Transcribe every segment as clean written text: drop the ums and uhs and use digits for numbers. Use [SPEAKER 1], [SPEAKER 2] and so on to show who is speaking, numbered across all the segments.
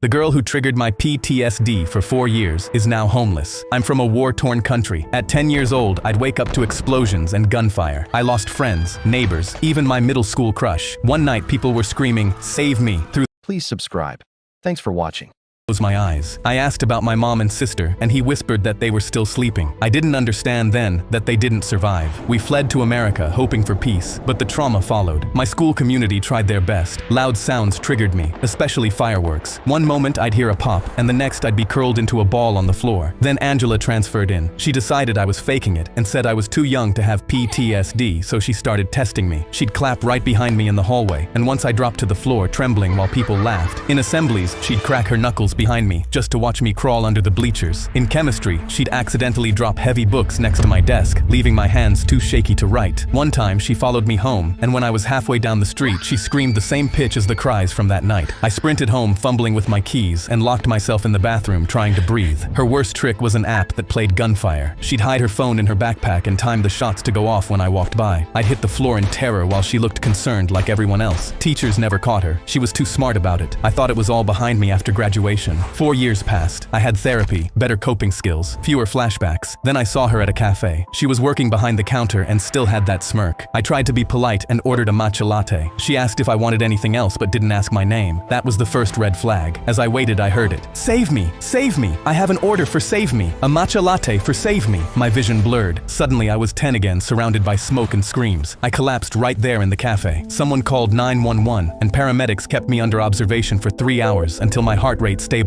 [SPEAKER 1] The girl who triggered my PTSD for 4 years is now homeless. I'm from a war-torn country. At 10 years old, I'd wake up to explosions and gunfire. I lost friends, neighbors, even my middle school crush. One night, people were screaming, "Save me," through.
[SPEAKER 2] Please subscribe. Thanks for watching.
[SPEAKER 1] My eyes. I asked about my mom and sister, and he whispered that they were still sleeping. I didn't understand then that they didn't survive. We fled to America, hoping for peace, but the trauma followed. My school community tried their best. Loud sounds triggered me, especially fireworks. One moment I'd hear a pop, and the next I'd be curled into a ball on the floor. Then Angela transferred in. She decided I was faking it, and said I was too young to have PTSD, so she started testing me. She'd clap right behind me in the hallway, and once I dropped to the floor, trembling while people laughed. In assemblies, she'd crack her knuckles behind me, just to watch me crawl under the bleachers. In chemistry, she'd accidentally drop heavy books next to my desk, leaving my hands too shaky to write. One time, she followed me home, and when I was halfway down the street, she screamed the same pitch as the cries from that night. I sprinted home, fumbling with my keys, and locked myself in the bathroom, trying to breathe. Her worst trick was an app that played gunfire. She'd hide her phone in her backpack and time the shots to go off when I walked by. I'd hit the floor in terror while she looked concerned like everyone else. Teachers never caught her. She was too smart about it. I thought it was all behind me after graduation. 4 years passed. I had therapy, better coping skills, fewer flashbacks. Then I saw her at a cafe. She was working behind the counter and still had that smirk. I tried to be polite and ordered a matcha latte. She asked if I wanted anything else but didn't ask my name. That was the first red flag. As I waited, I heard it. "Save me! Save me! I have an order for save me! A matcha latte for save me!" My vision blurred. Suddenly I was 10 again, surrounded by smoke and screams. I collapsed right there in the cafe. Someone called 911, and paramedics kept me under observation for 3 hours until my heart rate stabilized.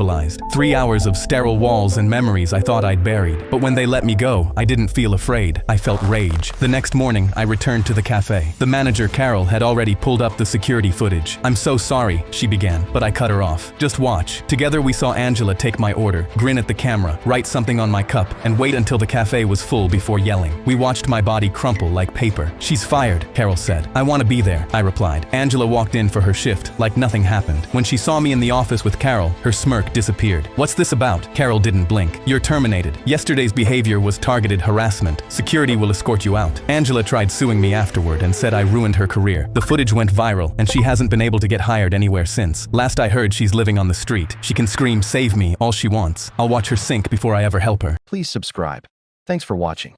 [SPEAKER 1] 3 hours of sterile walls and memories I thought I'd buried. But when they let me go, I didn't feel afraid. I felt rage. The next morning, I returned to the cafe. The manager, Carol, had already pulled up the security footage. "I'm so sorry," she began, but I cut her off. "Just watch." Together we saw Angela take my order, grin at the camera, write something on my cup, and wait until the cafe was full before yelling. We watched my body crumple like paper. "She's fired," Carol said. "I want to be there," I replied. Angela walked in for her shift, like nothing happened. When she saw me in the office with Carol, her smirk disappeared. "What's this about?" Carol didn't blink. "You're terminated. Yesterday's behavior was targeted harassment. Security will escort you out." Angela tried suing me afterward and said I ruined her career. The footage went viral, and she hasn't been able to get hired anywhere since. Last I heard, she's living on the street. She can scream "Save me" all she wants. I'll watch her sink before I ever help her.
[SPEAKER 2] Please subscribe. Thanks for watching.